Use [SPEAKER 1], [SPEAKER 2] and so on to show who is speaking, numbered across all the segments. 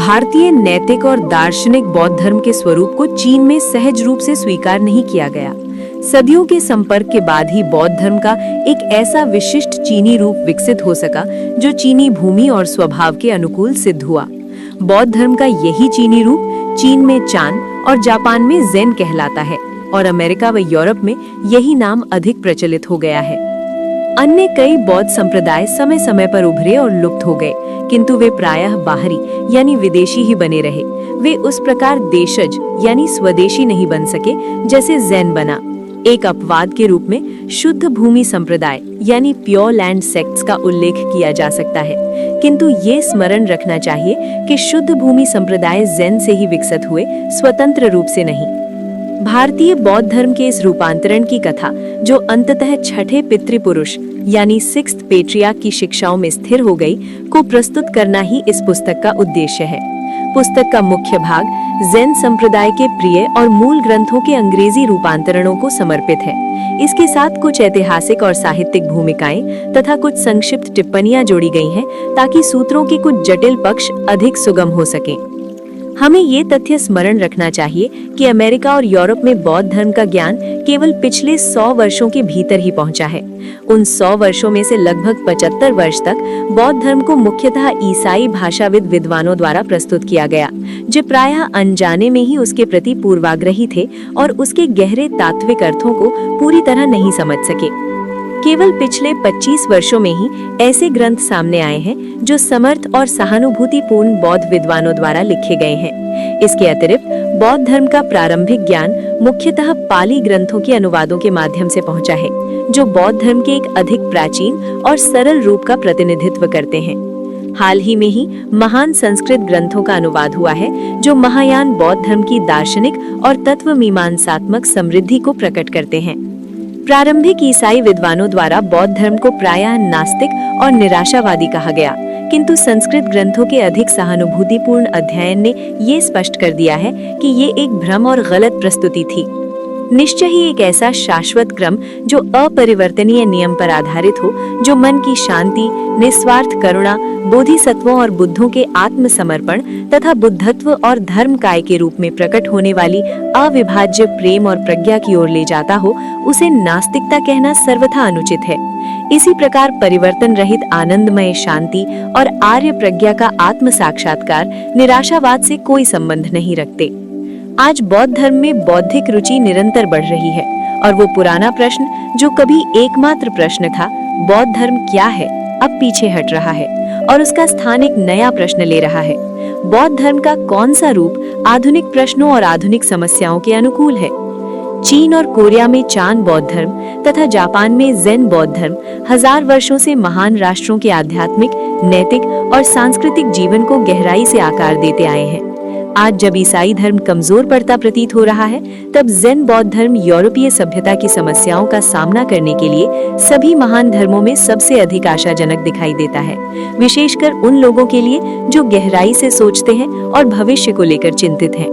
[SPEAKER 1] भारतीय नैतिक और दार्शनिक बौद्ध धर्म के स्वरूप को चीन में सहज रूप से स्वीकार नहीं किया गया। सदियों के संपर्क के बाद ही बौद्ध धर्म का एक ऐसा विशिष्ट चीनी रूप विकसित हो सका जो चीनी भूमि और स्वभाव के अनुकूल सिद्ध हुआ। बौद्ध धर्म का यही चीनी रूप चीन में चान और जापान में ज़ेन कहलाता है और अमेरिका व यूरोप में यही नाम अधिक प्रचलित हो गया है। अन्य कई बौद्ध संप्रदाय समय समय पर उभरे और लुप्त हो गए, किंतु वे प्रायः बाहरी यानी विदेशी ही बने रहे। वे उस प्रकार देशज यानी स्वदेशी नहीं बन सके जैसे ज़ेन बना। एक अपवाद के रूप में शुद्ध भूमि संप्रदाय यानी प्योर लैंड सेक्ट्स का उल्लेख किया जा सकता है, किंतु ये स्मरण रखना चाहिए कि शुद्ध भूमि संप्रदाय ज़ेन से ही विकसित हुए, स्वतंत्र रूप से नहीं। भारतीय बौद्ध धर्म के इस रूपांतरण की कथा, जो अंततः छठे पितृपुरुष यानी सिक्स्थ पेट्रियार्क की शिक्षाओं में स्थिर हो गई, को प्रस्तुत करना ही इस पुस्तक का उद्देश्य है। पुस्तक का मुख्य भाग ज़ेन संप्रदाय के प्रिय और मूल ग्रंथों के अंग्रेजी रूपांतरणों को समर्पित है। इसके साथ कुछ ऐतिहासिक और साहित्यिक भूमिकाएं तथा कुछ संक्षिप्त टिप्पणियां जोड़ी गई हैं, ताकि सूत्रों के कुछ जटिल पक्ष अधिक सुगम हो सकें। हमें ये तथ्य स्मरण रखना चाहिए कि अमेरिका और यूरोप में बौद्ध धर्म का ज्ञान केवल पिछले 100 वर्षों के भीतर ही पहुंचा है। उन 100 वर्षों में से लगभग 75 वर्ष तक बौद्ध धर्म को मुख्यतः ईसाई भाषाविद विद्वानों द्वारा प्रस्तुत किया गया, जो प्रायः अनजाने में ही उसके प्रति पूर्वाग्रही थे और उसके गहरे तात्विक अर्थों को पूरी तरह नहीं समझ सके। केवल पिछले 25 वर्षों में ही ऐसे ग्रंथ सामने आए हैं जो समर्थ और सहानुभूतिपूर्ण बौद्ध विद्वानों द्वारा लिखे गए हैं। इसके अतिरिक्त बौद्ध धर्म का प्रारंभिक ज्ञान मुख्यतः पाली ग्रंथों के अनुवादों के माध्यम से पहुंचा है, जो बौद्ध धर्म के एक अधिक प्राचीन और सरल रूप का प्रतिनिधित्व करते हैं। हाल ही में ही महान संस्कृत ग्रंथों का अनुवाद हुआ है, जो महायान बौद्ध धर्म की दार्शनिक और तत्व मीमांसात्मक समृद्धि को प्रकट करते हैं। प्रारंभिक ईसाई विद्वानों द्वारा बौद्ध धर्म को प्रायः नास्तिक और निराशावादी कहा गया, किंतु संस्कृत ग्रंथों के अधिक सहानुभूतिपूर्ण अध्ययन ने ये स्पष्ट कर दिया है कि ये एक भ्रम और गलत प्रस्तुति थी। निश्चय ही एक ऐसा शाश्वत क्रम जो अपरिवर्तनीय नियम पर आधारित हो, जो मन की शांति, निस्वार्थ करुणा, बोधिसत्वों और बुद्धों के आत्मसमर्पण तथा बुद्धत्व और धर्म काय के रूप में प्रकट होने वाली अविभाज्य प्रेम और प्रज्ञा की ओर ले जाता हो, उसे नास्तिकता कहना सर्वथा अनुचित है। इसी प्रकार परिवर्तन रहित आनंदमय शांति और आर्य प्रज्ञा का आत्म साक्षात्कार निराशावाद से कोई संबंध नहीं रखते। आज बौद्ध धर्म में बौद्धिक रुचि निरंतर बढ़ रही है, और वो पुराना प्रश्न जो कभी एकमात्र प्रश्न था, बौद्ध धर्म क्या है, अब पीछे हट रहा है और उसका स्थान एक नया प्रश्न ले रहा है। बौद्ध धर्म का कौन सा रूप आधुनिक प्रश्नों और आधुनिक समस्याओं के अनुकूल है? चीन और कोरिया में चान बौद्ध धर्म तथा जापान में ज़ेन बौद्ध धर्म 1000 वर्षों से महान राष्ट्रों के आध्यात्मिक, नैतिक और सांस्कृतिक जीवन को गहराई से आकार देते आए हैं। आज जब ईसाई धर्म कमजोर पड़ता प्रतीत हो रहा है, तब ज़ेन बौद्ध धर्म यूरोपीय सभ्यता की समस्याओं का सामना करने के लिए सभी महान धर्मों में सबसे अधिक आशाजनक दिखाई देता है, विशेषकर उन लोगों के लिए जो गहराई से सोचते हैं और भविष्य को लेकर चिंतित हैं।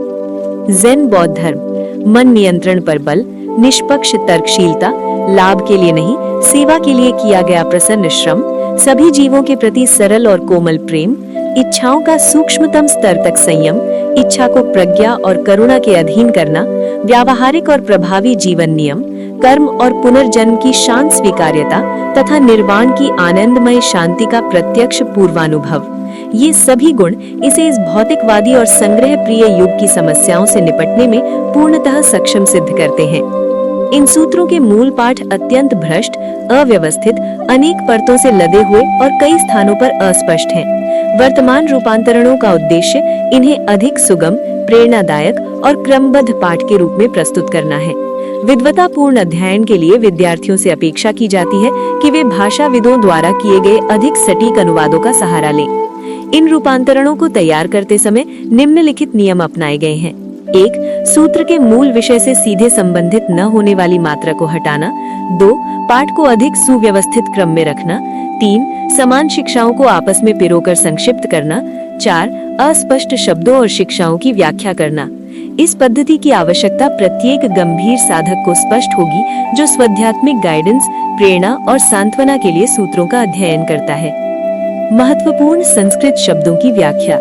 [SPEAKER 1] ज़ेन बौद्ध धर्म मन नियंत्रण पर बल, निष्पक्ष तर्कशीलता, लाभ के लिए नहीं सेवा के लिए किया गया प्रसन्न श्रम, सभी जीवों के प्रति सरल और कोमल प्रेम, इच्छाओं का सूक्ष्मतम स्तर तक संयम, इच्छा को प्रज्ञा और करुणा के अधीन करना, व्यावहारिक और प्रभावी जीवन नियम, कर्म और पुनर्जन्म की शांत स्वीकार्यता तथा निर्वाण की आनंदमय शांति का प्रत्यक्ष पूर्वानुभव, ये सभी गुण इसे इस भौतिकवादी और संग्रह प्रिय युग की समस्याओं से निपटने में पूर्णतः सक्षम सिद्ध करते हैं। इन सूत्रों के मूल पाठ अत्यंत भ्रष्ट, अव्यवस्थित, अनेक परतों से लदे हुए और कई स्थानों पर अस्पष्ट हैं। वर्तमान रूपांतरणों का उद्देश्य इन्हें अधिक सुगम, प्रेरणादायक और क्रमबद्ध पाठ के रूप में प्रस्तुत करना है। विद्वतापूर्ण अध्ययन के लिए विद्यार्थियों से अपेक्षा की जाती है कि वे भाषाविदों द्वारा किए गए अधिक सटीक अनुवादों का सहारा लें। इन रूपांतरणों को तैयार करते समय निम्नलिखित नियम अपनाए गए हैं। 1. सूत्र के मूल विषय से सीधे संबंधित न होने वाली मात्रा को हटाना। 2. पाठ को अधिक सुव्यवस्थित क्रम में रखना। 3. समान शिक्षाओं को आपस में पिरोकर संक्षिप्त करना। 4. अस्पष्ट शब्दों और शिक्षाओं की व्याख्या करना। इस पद्धति की आवश्यकता प्रत्येक गंभीर साधक को स्पष्ट होगी, जो स्वाध्यात्मिक गाइडेंस, प्रेरणा और सांत्वना के लिए सूत्रों का अध्ययन करता है। महत्वपूर्ण संस्कृत शब्दों की व्याख्या।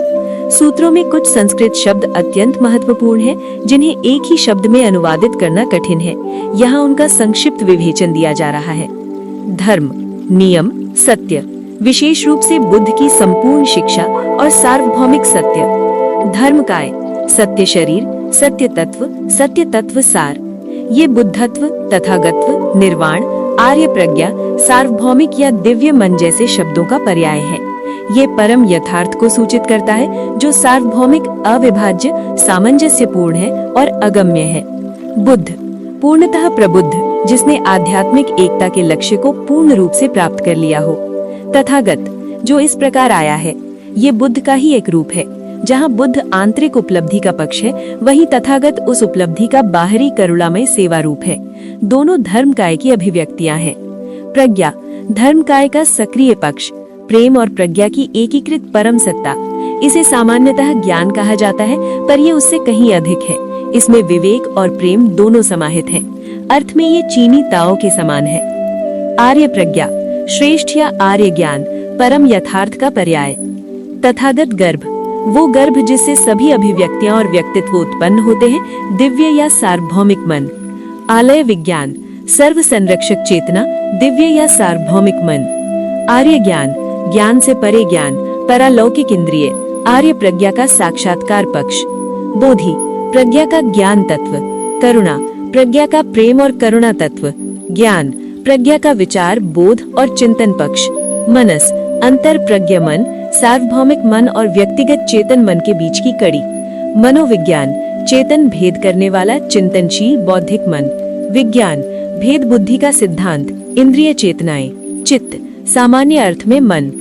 [SPEAKER 1] सूत्रों में कुछ संस्कृत शब्द अत्यंत महत्वपूर्ण हैं, जिन्हें एक ही शब्द में अनुवादित करना कठिन है। यहाँ उनका संक्षिप्त विवेचन दिया जा रहा है। धर्म, नियम, सत्य, विशेष रूप से बुद्ध की संपूर्ण शिक्षा और सार्वभौमिक सत्य। धर्मकाय, सत्य शरीर, सत्य तत्व सार। ये बुद्धत्व, तथागतत्व, निर्वाण, आर्य प्रज्ञा, सार्वभौमिक या दिव्य मन जैसे शब्दों का पर्याय है। ये परम यथार्थ को सूचित करता है, जो सार्वभौमिक, अविभाज्य, सामंजस्यपूर्ण है और अगम्य है। बुद्ध, पूर्णतः प्रबुद्ध, जिसने आध्यात्मिक एकता के लक्ष्य को पूर्ण रूप से प्राप्त कर लिया हो। तथागत, जो इस प्रकार आया है। ये बुद्ध का ही एक रूप है। जहाँ बुद्ध आंतरिक उपलब्धि का पक्ष है, वहीं तथागत उस उपलब्धि का बाहरी करुणामय सेवा रूप है। दोनों धर्मकाय की अभिव्यक्तियां हैं। प्रज्ञा, धर्मकाय का सक्रिय पक्ष, प्रेम और प्रज्ञा की एकीकृत परम सत्ता। इसे सामान्यतः ज्ञान कहा जाता है, पर ये उससे कहीं अधिक है। इसमें विवेक और प्रेम दोनों समाहित हैं। अर्थ में ये चीनी ताओ के समान है। आर्य प्रज्ञा, श्रेष्ठ या आर्य ज्ञान, परम यथार्थ का पर्याय। तथागत गर्भ, वो गर्भ जिससे सभी अभिव्यक्तियां और व्यक्तित्व उत्पन्न होते हैं, दिव्य या सार्वभौमिक मन। आलय विज्ञान, सर्व संरक्षक चेतना, दिव्य या सार्वभौमिक मन। आर्य ज्ञान, ज्ञान से परे ज्ञान, परालौकिक इंद्रिय, आर्य प्रज्ञा का साक्षात्कार पक्ष। बोधि, प्रज्ञा का ज्ञान तत्व। करुणा, प्रज्ञा का प्रेम और करुणा तत्व। ज्ञान, प्रज्ञा का विचार, बोध और चिंतन पक्ष। मनस, अंतर प्रज्ञा मन, सार्वभौमिक मन और व्यक्तिगत चेतन मन के बीच की कड़ी। मनोविज्ञान, चेतन भेद करने वाला चिंतनशील बौद्धिक मन। विज्ञान, भेद बुद्धि का सिद्धांत, इंद्रिय चेतनाएं। चित्त, सामान्य अर्थ में मन।